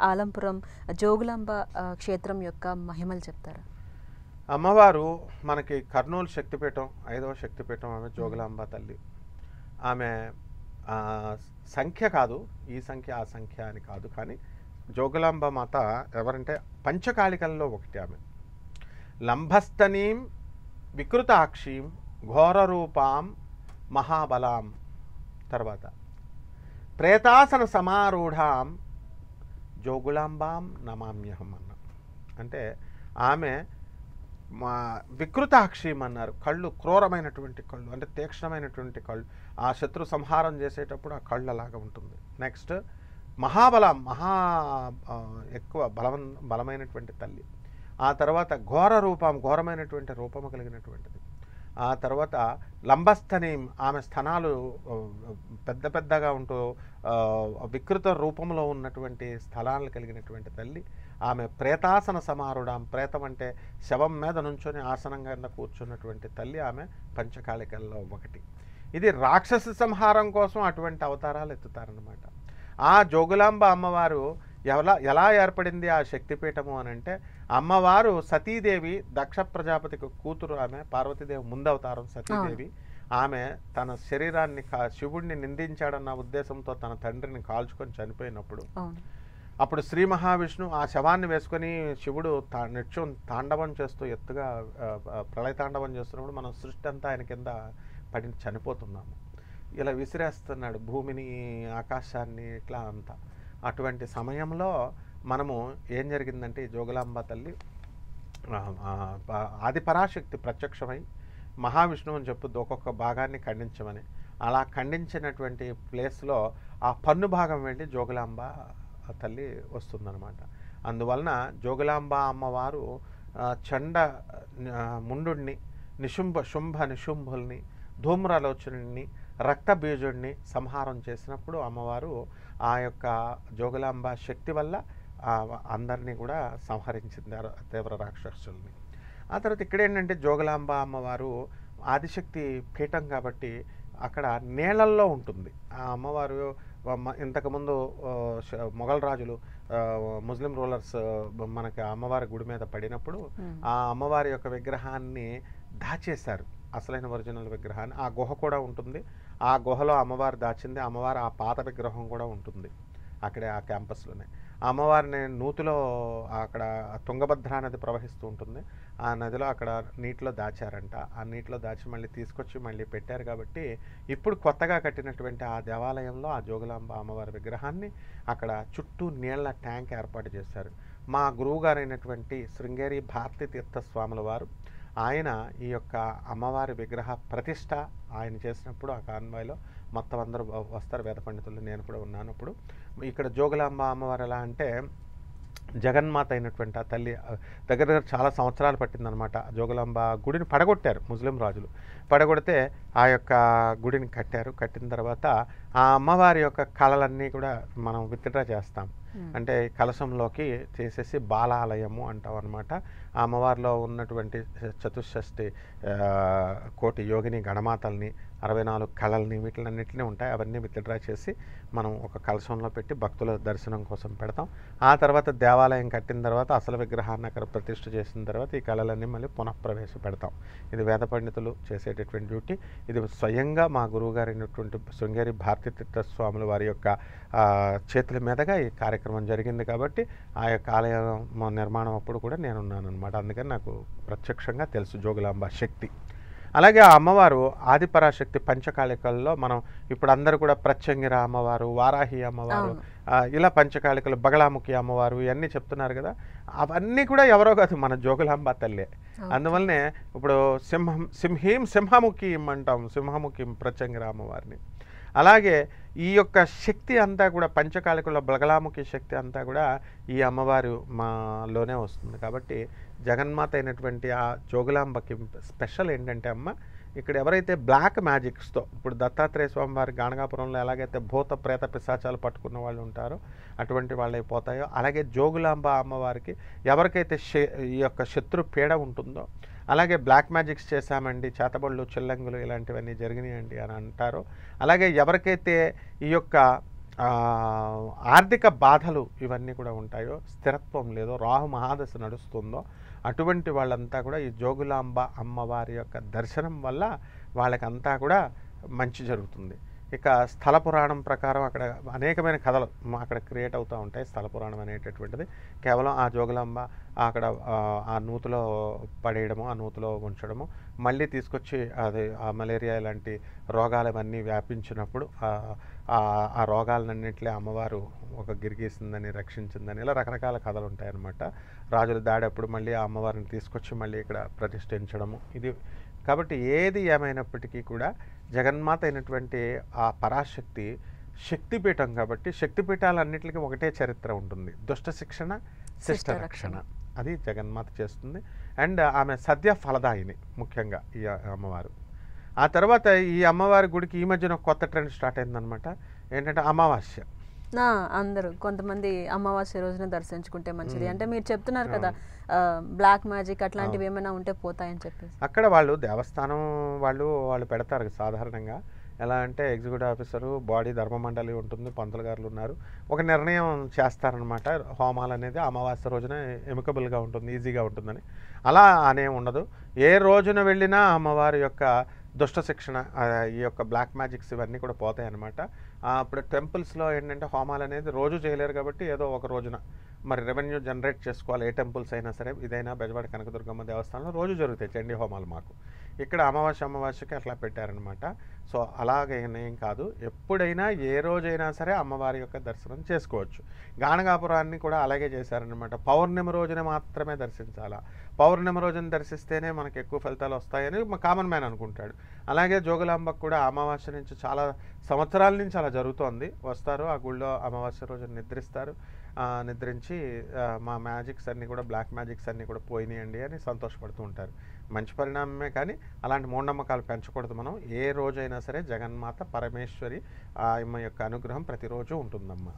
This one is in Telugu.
ఆలంపురం జోగులాంబ క్షేత్రం యొక్క మహిమలు చెప్తారా? అమ్మవారు మనకి కర్నూలు శక్తిపీఠం, 5వ శక్తిపీఠం ఆమె జోగులాంబ తల్లి. ఆమె సంఖ్య కాదు, ఈ సంఖ్య ఆ సంఖ్య అని కాదు, కానీ జోగులాంబ మాత ఎవరంటే పంచకాళికల్లో ఒకటి ఆమె. లంభస్తనీం వికృతాక్షీం ఘోరరూపాం మహాబలాం, తర్వాత ప్రేతాసన సమారూఢాం జోగులాంబాం నమామ్యహం అన్న. అంటే ఆమె మా వికృతాక్షీం అన్నారు. కళ్ళు క్రూరమైనటువంటి కళ్ళు, అంటే తీక్ష్ణమైనటువంటి కళ్ళు. ఆ శత్రు సంహారం చేసేటప్పుడు ఆ కళ్ళు అలాగా ఉంటుంది. నెక్స్ట్ మహాబలం, ఎక్కువ బలమైనటువంటి తల్లి. ఆ తర్వాత ఘోర రూపం, ఘోరమైనటువంటి రూపము కలిగినటువంటిది. ఆ తర్వాత లంబస్థనీం, ఆమె స్థనాలు పెద్ద పెద్దగా ఉంటూ వికృత రూపంలో ఉన్నటువంటి స్థలాలు కలిగినటువంటి తల్లి. ఆమె ప్రేతాసన సమారుడాం, ప్రేతం అంటే శవం మీద నుంచొని ఆసనం కింద కూర్చున్నటువంటి తల్లి ఆమె పంచకాళికల్లో ఒకటి. ఇది రాక్షస సంహారం కోసం అటువంటి అవతారాలు ఎత్తుతారనమాట. ఆ జోగులాంబ అమ్మవారు ఎలా ఏర్పడింది ఆ శక్తిపీఠము అని అంటే, అమ్మవారు సతీదేవి, దక్ష ప్రజాపతికి కూతురు ఆమె. పార్వతీదేవి ముందవతారం సతీదేవి. ఆమె తన శరీరాన్ని శివుడిని నిందించాడన్న ఉద్దేశంతో తన తండ్రిని కాల్చుకొని చనిపోయినప్పుడు, అప్పుడు శ్రీ మహావిష్ణు ఆ శవాన్ని వేసుకొని శివుడు నిత్యం తాండవం చేస్తూ ఎత్తుగా ప్రళయ తాండవం చేస్తున్నప్పుడు మనం సృష్టి అంతా ఆయన కింద పడి చనిపోతున్నాము. ఇలా విసిరేస్తున్నాడు భూమిని, ఆకాశాన్ని, ఇట్లా అంతా. అటువంటి సమయంలో మనము ఏం జరిగిందంటే, జోగులాంబ తల్లి ఆదిపరాశక్తి ప్రత్యక్షమై మహావిష్ణువు అని చెప్పొద్దు, ఒక్కొక్క భాగాన్ని ఖండించమని. అలా ఖండించినటువంటి ప్లేస్లో ఆ పన్ను భాగం వెళ్ళి జోగులాంబ తల్లి వస్తుందన్నమాట. అందువలన జోగులాంబ అమ్మవారు చండ ముండుణ్ణి, శుంభ నిశుంభుల్ని, ధూమ్రాలోచనుడిని, రక్తబీజుడిని సంహారం చేసినప్పుడు అమ్మవారు ఆ యొక్క జోగులాంబ శక్తి వల్ల అందరినీ కూడా సంహరించింది, తీవ్ర రాక్షసుల్ని. ఆ తర్వాత ఇక్కడ ఏంటంటే జోగులాంబ అమ్మవారు ఆదిశక్తి పీఠం కాబట్టి అక్కడ నీళ్ళల్లో ఉంటుంది. ఆ అమ్మవారు ఇంతకుముందు మొఘల్ రాజులు, ముస్లిం రూలర్స్ మనకి అమ్మవారి గుడి మీద పడినప్పుడు ఆ అమ్మవారి యొక్క విగ్రహాన్ని దాచేశారు, అసలైన ఒరిజినల్ విగ్రహాన్ని. ఆ గుహ కూడా ఉంటుంది, ఆ గుహలో అమ్మవారు దాచింది. అమ్మవారు ఆ పాత విగ్రహం కూడా ఉంటుంది అక్కడే ఆ క్యాంపస్లోనే. ఆ అమ్మవారిని నూతిలో, అక్కడ తుంగభద్ర నది ప్రవహిస్తూ ఉంటుంది, ఆ నదిలో అక్కడ నీటిలో దాచారంట. ఆ నీటిలో దాచి మళ్ళీ తీసుకొచ్చి మళ్ళీ పెట్టారు. కాబట్టి ఇప్పుడు కొత్తగా కట్టినటువంటి ఆ దేవాలయంలో ఆ జోగులాంబ అమ్మవారి విగ్రహాన్ని అక్కడ చుట్టూ నీళ్ల ట్యాంక్ ఏర్పాటు చేశారు. మా గురువుగారైనటువంటి శృంగేరి భారతీ తీర్థ స్వాముల వారు, ఆయన ఈ యొక్క అమ్మవారి విగ్రహ ప్రతిష్ట ఆయన చేసినప్పుడు ఆ కాన్వాయ్లో మొత్తం అందరూ వస్తారు, వేద పండితులు, నేను కూడా ఉన్నానప్పుడు. ఇక్కడ జోగులాంబ అమ్మవారు ఎలా అంటే జగన్మాత అయినటువంటి ఆ తల్లి దగ్గర చాలా సంవత్సరాలు పట్టిందనమాట. జోగులాంబ గుడిని పడగొట్టారు ముస్లిం రాజులు. పడగొడితే ఆ యొక్క గుడిని కట్టారు. కట్టిన తర్వాత ఆ అమ్మవారి యొక్క కళలన్నీ కూడా మనం విత్డ్రా చేస్తాం. అంటే కలశంలోకి చేసేసి బాలాలయము అంటాం అనమాట. ఆ అమ్మవారిలో ఉన్నటువంటి చతుషష్ఠి కోటి యోగిని గణమాతల్ని, 64 కళల్ని, వీటిలన్నింటినీ ఉంటాయి. అవన్నీ విత్డ్రా చేసి మనం ఒక కలశంలో పెట్టి భక్తుల దర్శనం కోసం పెడతాం. ఆ తర్వాత దేవాలయం కట్టిన తర్వాత అసలు విగ్రహాన్ని అక్కడ ప్రతిష్ఠ చేసిన తర్వాత ఈ కళలన్నీ మళ్ళీ పునఃప్రవేశ పెడతాం. ఇది వేద పండితులు చేసేటటువంటి డ్యూటీ. ఇది స్వయంగా మా గురువుగారైనటువంటి శృంగేరి భారతీ తీర్థ స్వాముల వారి యొక్క చేతుల మీదుగా ఈ కార్యక్రమం జరిగింది. కాబట్టి ఆ యొక్క ఆలయం నిర్మాణం అప్పుడు కూడా నేనున్నాను అనమాట. అందుకని నాకు ప్రత్యక్షంగా తెలుసు జోగులాంబ శక్తి. అలాగే ఆ అమ్మవారు ఆదిపరాశక్తి పంచకాళికల్లో మనం ఇప్పుడు అందరూ కూడా ప్రత్యంగిర అమ్మవారు, వారాహి అమ్మవారు, ఇలా పంచకాళికలు, బగళాముఖి అమ్మవారు, ఇవన్నీ చెప్తున్నారు కదా. అవన్నీ కూడా ఎవరో కాదు, మన జోగులాంబ తల్లే. అందువల్లనే ఇప్పుడు సింహముఖి అంటాం, సింహముఖి ప్రత్యంగిర అమ్మవారిని. అలాగే ఈ యొక్క శక్తి అంతా కూడా పంచకాళికల బగళాముఖి శక్తి అంతా కూడా ఈ అమ్మవారు మాలోనే వస్తుంది. కాబట్టి జగన్మాత అయినటువంటి ఆ జోగులాంబకి స్పెషల్ ఏంటంటే, అమ్మ ఇక్కడ ఎవరైతే బ్లాక్ మ్యాజిక్స్తో, ఇప్పుడు దత్తాత్రేయ స్వామి వారి గాణగాపురంలో ఎలాగైతే భూత ప్రేత పిశాచాలు పట్టుకున్న వాళ్ళు ఉంటారో అటువంటి వాళ్ళు అయిపోతాయో, అలాగే జోగులాంబ అమ్మవారికి ఎవరికైతే ఈ యొక్క శత్రు పీడ ఉంటుందో, అలాగే బ్లాక్ మ్యాజిక్స్ చేశామండి, చేతబళ్ళు, చిల్లంగులు ఇలాంటివన్నీ జరిగినాయండి అని అంటారో, అలాగే ఎవరికైతే ఈ యొక్క ఆర్థిక బాధలు ఇవన్నీ కూడా ఉంటాయో, స్థిరత్వం లేదో, రాహు మహాదశ నడుస్తుందో అటువంటి వాళ్ళంతా కూడా ఈ జోగులాంబ అమ్మవారి యొక్క దర్శనం వల్ల వాళ్ళకంతా కూడా మంచి జరుగుతుంది. ఇక స్థల పురాణం ప్రకారం అక్కడ అనేకమైన కథలు అక్కడ క్రియేట్ అవుతూ ఉంటాయి. స్థల పురాణం అనేటటువంటిది కేవలం ఆ జోగులాంబ అక్కడ ఆ నూతిలో పడేయడము, ఆ నూతిలో ఉంచడము, మళ్ళీ తీసుకొచ్చి అది ఆ మలేరియా లాంటి రోగాలు అవన్నీ వ్యాపించినప్పుడు ఆ రోగాలన్నింటినీ అమ్మవారు ఒక గిరిగీసిందని, రక్షించిందని, ఇలా రకరకాల కథలు ఉంటాయన్నమాట. రాజుల దాడప్పుడు మళ్ళీ ఆ అమ్మవారిని తీసుకొచ్చి మళ్ళీ ఇక్కడ ప్రతిష్ఠించడము ఇది. కాబట్టి ఏది ఏమైనప్పటికీ కూడా జగన్మాత అయినటువంటి ఆ పరాశక్తి శక్తిపీఠం కాబట్టి శక్తిపీఠాలన్నింటికి ఒకటే చరిత్ర ఉంటుంది. దుష్ట శిక్షణ, శిష్ట రక్షణ, అది జగన్మాత చేస్తుంది. అండ్ ఆమె సద్య ఫలదాయిని ముఖ్యంగా ఈ అమ్మవారు. ఆ తర్వాత ఈ అమ్మవారి గుడికి ఈ మధ్యన కొత్త ట్రెండ్ స్టార్ట్ అయిందనమాట. ఏంటంటే అమావాస్య. అందరూ కొంతమంది అమావాస్య రోజున దర్శించుకుంటే మంచిది అంటే మీరు చెప్తున్నారు కదా, బ్లాక్ మ్యాజిక్ అట్లాంటివి ఏమైనా ఉంటే పోతాయని చెప్పేసి అక్కడ వాళ్ళు దేవస్థానం వాళ్ళు పెడతారు సాధారణంగా. ఎలా అంటే ఎగ్జిక్యూటివ్ ఆఫీసరు, బాడీ ధర్మమండలి ఉంటుంది, పంతులు గారులు ఉన్నారు, ఒక నిర్ణయం చేస్తారనమాట. హోమాలు అనేది అమావాస్య రోజున ఎమికబుల్గా ఉంటుంది, ఈజీగా ఉంటుందని. అలా అనే ఉండదు. ఏ రోజున వెళ్ళినా అమ్మవారి యొక్క దుష్ట శిక్షణ, ఈ యొక్క బ్లాక్ మ్యాజిక్స్ ఇవన్నీ కూడా పోతాయి అన్నమాట. అప్పుడు టెంపుల్స్లో ఏంటంటే హోమాలు అనేది రోజు చేయలేరు కాబట్టి ఏదో ఒక రోజున మరి రెవెన్యూ జనరేట్ చేసుకోవాలి. ఏ టెంపుల్స్ అయినా సరే, ఇదైనా బెజవాడ కనకదుర్గమ్మ దేవస్థానంలో రోజు జరుగుతాయి చండీ హోమాలు. మాకు ఇక్కడ అమావాస్యకి అట్లా పెట్టారనమాట. సో అలాగే ఏం కాదు, ఎప్పుడైనా ఏ రోజైనా సరే అమ్మవారి యొక్క దర్శనం చేసుకోవచ్చు. గాణగాపురాన్ని కూడా అలాగే చేశారనమాట. పౌర్ణమి రోజున మాత్రమే దర్శించాలా, పౌర్ణమి రోజున దర్శిస్తేనే మనకు ఎక్కువ ఫలితాలు వస్తాయని కామన్ మ్యాన్ అనుకుంటాడు. అలాగే జోగులాంబకు కూడా అమావాస్య నుంచి చాలా సంవత్సరాల నుంచి అలా జరుగుతోంది. వస్తారు ఆ గుళ్ళో అమావాస్య రోజున నిద్రిస్తారు. నిద్రించి మా మ్యాజిక్స్ అన్నీ కూడా, బ్లాక్ మ్యాజిక్స్ అన్నీ కూడా పోయినాయండి అని సంతోషపడుతూ ఉంటారు. మంచి పరిణామమే, కానీ అలాంటి మూఢనమ్మకాలు పెంచకూడదు మనం. ఏ రోజైనా సరే జగన్మాత పరమేశ్వరి ఆమె యొక్క అనుగ్రహం ప్రతిరోజు ఉంటుందమ్మా.